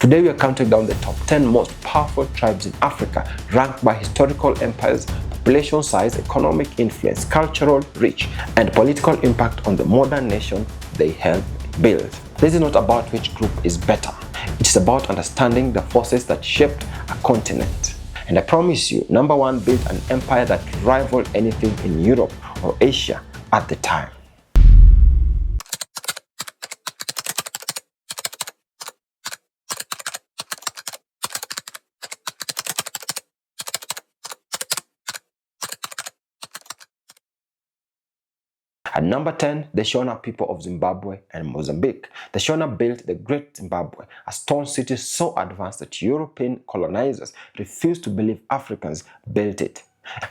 Today we are counting down the top 10 most powerful tribes in Africa, ranked by historical empires, population size, economic influence, cultural reach, and political impact on the modern nation they helped build. This is not about which group is better. It is about understanding the forces that shaped a continent. And I promise you, number one built an empire that rivaled anything in Europe or Asia at the time. At number 10, the Shona people of Zimbabwe and Mozambique. The Shona built the Great Zimbabwe, a stone city so advanced that European colonizers refused to believe Africans built it.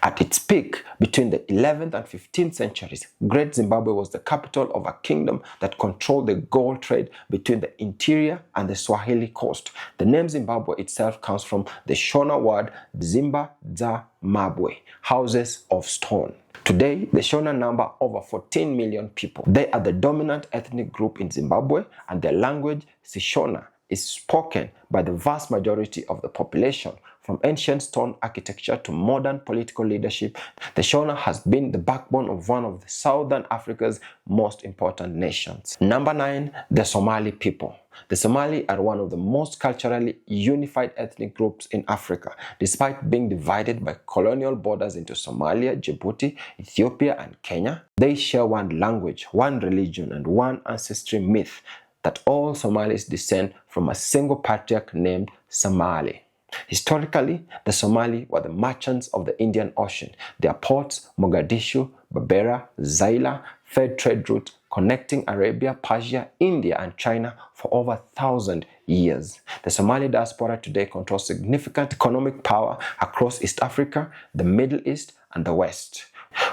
At its peak, between the 11th and 15th centuries, Great Zimbabwe was the capital of a kingdom that controlled the gold trade between the interior and the Swahili coast. The name Zimbabwe itself comes from the Shona word Zimba Dza Mabwe, houses of stone. Today, the Shona number over 14 million people. They are the dominant ethnic group in Zimbabwe, and their language, Shona, is spoken by the vast majority of the population. From ancient stone architecture to modern political leadership, the Shona has been the backbone of one of Southern Africa's most important nations. Number 9, the Somali people. The Somali are one of the most culturally unified ethnic groups in Africa. Despite being divided by colonial borders into Somalia, Djibouti, Ethiopia, and Kenya, they share one language, one religion, and one ancestry myth that all Somalis descend from a single patriarch named Somali. Historically, the Somali were the merchants of the Indian Ocean. Their ports, Mogadishu, Berbera, Zaila, fed trade routes connecting Arabia, Persia, India, and China for over 1,000 years. The Somali diaspora today controls significant economic power across East Africa, the Middle East, and the West.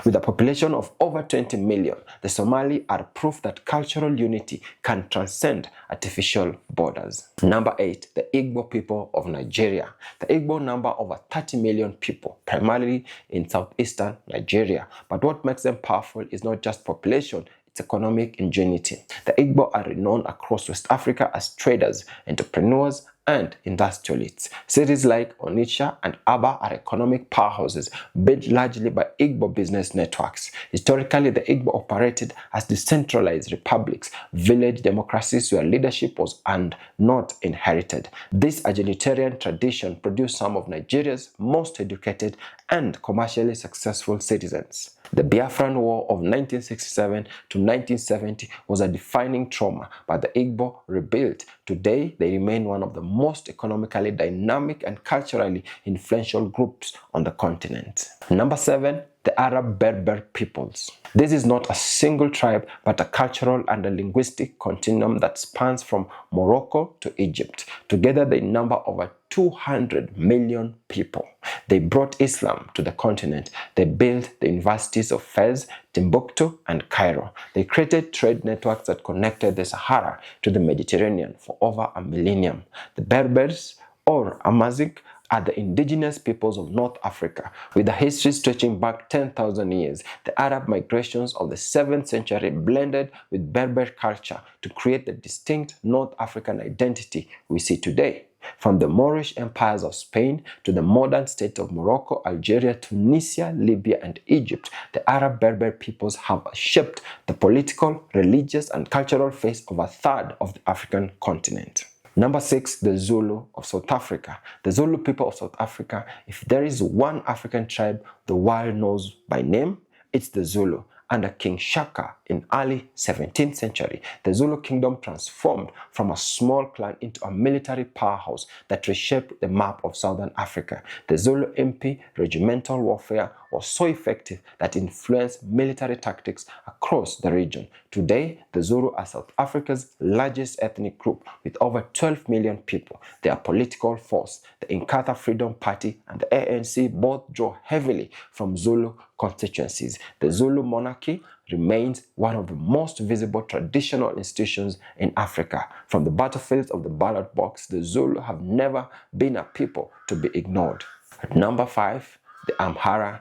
With a population of over 20 million, the Somali are proof that cultural unity can transcend artificial borders. Number 8, the Igbo people of Nigeria. The Igbo number over 30 million people, primarily in southeastern Nigeria. But what makes them powerful is not just population, it's economic ingenuity. The Igbo are renowned across West Africa as traders, entrepreneurs, and industrialists. Cities like Onitsha and Aba are economic powerhouses built largely by Igbo business networks. Historically, the Igbo operated as decentralized republics, village democracies where leadership was earned, not inherited. This egalitarian tradition produced some of Nigeria's most educated and commercially successful citizens. The Biafran War of 1967 to 1970 was a defining trauma, but the Igbo rebuilt. Today, they remain one of the most economically dynamic and culturally influential groups on the continent. Number 7, the Arab Berber peoples. This is not a single tribe, but a cultural and a linguistic continuum that spans from Morocco to Egypt. Together, they number over 200 million people. They brought Islam to the continent. They built the universities of Fez, Timbuktu, and Cairo. They created trade networks that connected the Sahara to the Mediterranean for over a millennium. The Berbers, or Amazigh, are the indigenous peoples of North Africa, with a history stretching back 10,000 years. The Arab migrations of the 7th century blended with Berber culture to create the distinct North African identity we see today. From the Moorish empires of Spain to the modern state of Morocco, Algeria, Tunisia, Libya, and Egypt, the Arab Berber peoples have shaped the political, religious, and cultural face of a third of the African continent. Number 6, the Zulu of South Africa. The Zulu people of South Africa, if there is one African tribe the world knows by name, it's the Zulu. Under King Shaka in early 17th century, the Zulu kingdom transformed from a small clan into a military powerhouse that reshaped the map of Southern Africa. The Zulu MP regimental warfare was so effective that it influenced military tactics across the region. Today, the Zulu are South Africa's largest ethnic group with over 12 million people. Their political force, the Inkatha Freedom Party and the ANC, both draw heavily from Zulu constituencies. The Zulu monarchy remains one of the most visible traditional institutions in Africa. From the battlefields of the ballot box, the Zulu have never been a people to be ignored. At number 5, the Amhara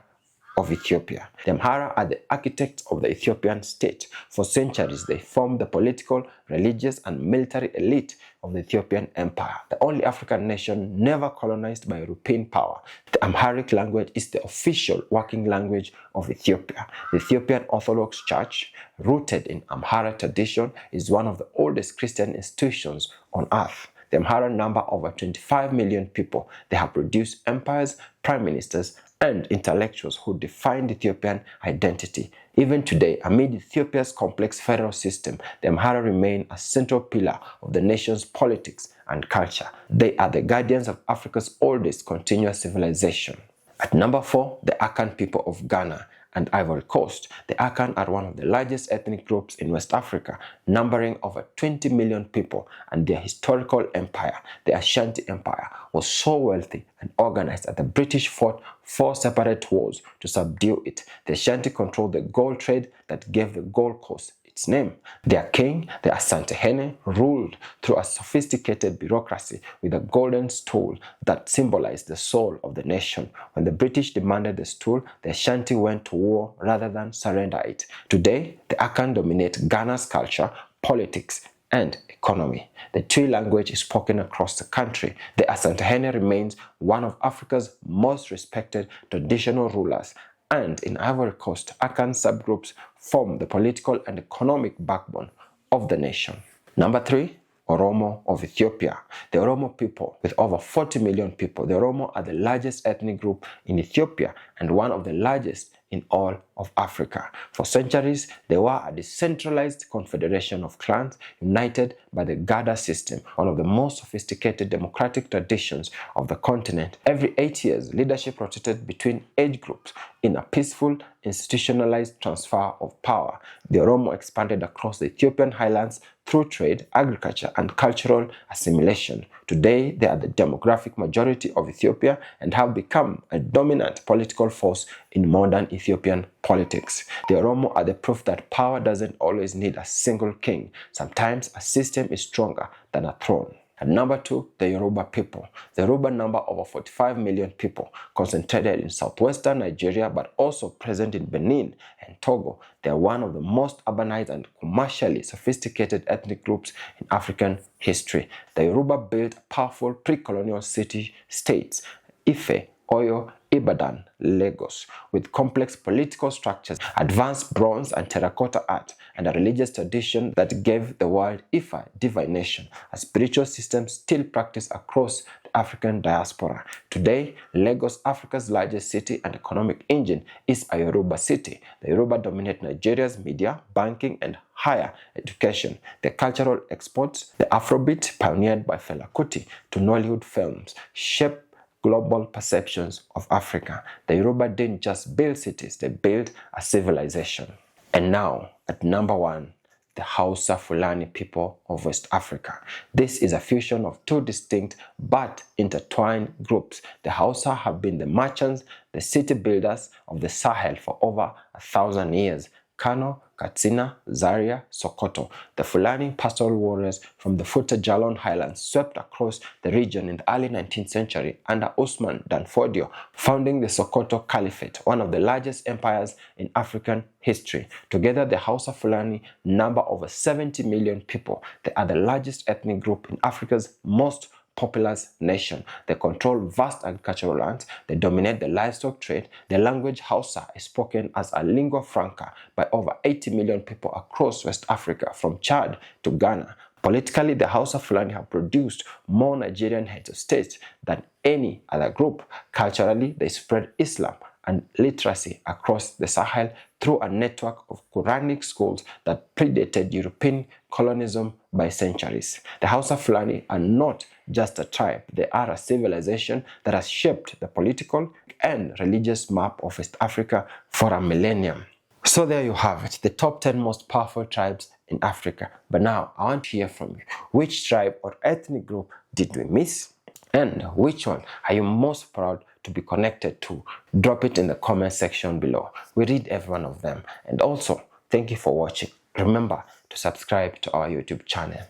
of Ethiopia. The Amhara are the architects of the Ethiopian state. For centuries, they formed the political, religious, and military elite of the Ethiopian Empire, the only African nation never colonized by European power. The Amharic language is the official working language of Ethiopia. The Ethiopian Orthodox Church, rooted in Amhara tradition, is one of the oldest Christian institutions on earth. The Amhara number over 25 million people. They have produced empires, prime ministers, and intellectuals who defined Ethiopian identity. Even today, amid Ethiopia's complex federal system, the Amhara remain a central pillar of the nation's politics and culture. They are the guardians of Africa's oldest continuous civilization. At number 4, the Akan people of Ghana and Ivory Coast. The Akan are one of the largest ethnic groups in West Africa, numbering over 20 million people, and their historical empire, the Ashanti Empire, was so wealthy and organized that the British fought 4 separate wars to subdue it. The Ashanti controlled the gold trade that gave the Gold Coast its name. Their king, the Asante, ruled through a sophisticated bureaucracy with a golden stool that symbolized the soul of the nation. When the British demanded the stool, the Ashanti went to war rather than surrender it. Today, the Akan dominate Ghana's culture, politics, and economy. The Twi language is spoken across the country. The Asante remains one of Africa's most respected traditional rulers, and in Ivory Coast, Akan subgroups form the political and economic backbone of the nation. Number 3, Oromo of Ethiopia. The Oromo people, with over 40 million people, the Oromo are the largest ethnic group in Ethiopia and one of the largest in all of Africa. For centuries, they were a decentralized confederation of clans united by the Gada system, one of the most sophisticated democratic traditions of the continent. Every 8 years, leadership rotated between age groups in a peaceful, institutionalized transfer of power. The Oromo expanded across the Ethiopian highlands through trade, agriculture, and cultural assimilation. Today, they are the demographic majority of Ethiopia and have become a dominant political force in modern Ethiopian politics. The Oromo are the proof that power doesn't always need a single king. Sometimes a system is stronger than a throne. At number 2, the Yoruba people. The Yoruba number over 45 million people, concentrated in southwestern Nigeria but also present in Benin and Togo. They are one of the most urbanized and commercially sophisticated ethnic groups in African history. The Yoruba built powerful pre-colonial city-states, Ife, Oyo, Ibadan, Lagos, with complex political structures, advanced bronze and terracotta art, and a religious tradition that gave the world Ifa divination, a spiritual system still practiced across the African diaspora. Today, Lagos, Africa's largest city and economic engine, is a Yoruba city. The Yoruba dominate Nigeria's media, banking, and higher education. The cultural exports, the Afrobeat pioneered by Fela Kuti to Nollywood films, shape global perceptions of Africa. The Yoruba didn't just build cities, they built a civilization. And now, at number 1, the Hausa Fulani people of West Africa. This is a fusion of 2 distinct but intertwined groups. The Hausa have been the merchants, the city builders of the Sahel for over 1,000 years. Kano, Katsina, Zaria, Sokoto. The Fulani pastoral warriors from the Futa Jalon highlands swept across the region in the early 19th century under Usman Dan Fodio, founding the Sokoto Caliphate, one of the largest empires in African history. Together, the Hausa Fulani number over 70 million people. They are the largest ethnic group in Africa's most populous nation. They control vast agricultural lands. They dominate the livestock trade. The language Hausa is spoken as a lingua franca by over 80 million people across West Africa, from Chad to Ghana. Politically, the Hausa Fulani have produced more Nigerian heads of states than any other group. Culturally, they spread Islam and literacy across the Sahel through a network of Quranic schools that predated European colonialism by centuries. The Hausa Fulani are not just a tribe, they are a civilization that has shaped the political and religious map of West Africa for a millennium. So there you have it, the top 10 most powerful tribes in Africa. But now, I want to hear from you. Which tribe or ethnic group did we miss? And which one are you most proud to be connected to? Drop it in the comment section below. We read every one of them. And also, thank you for watching. Remember to subscribe to our YouTube channel.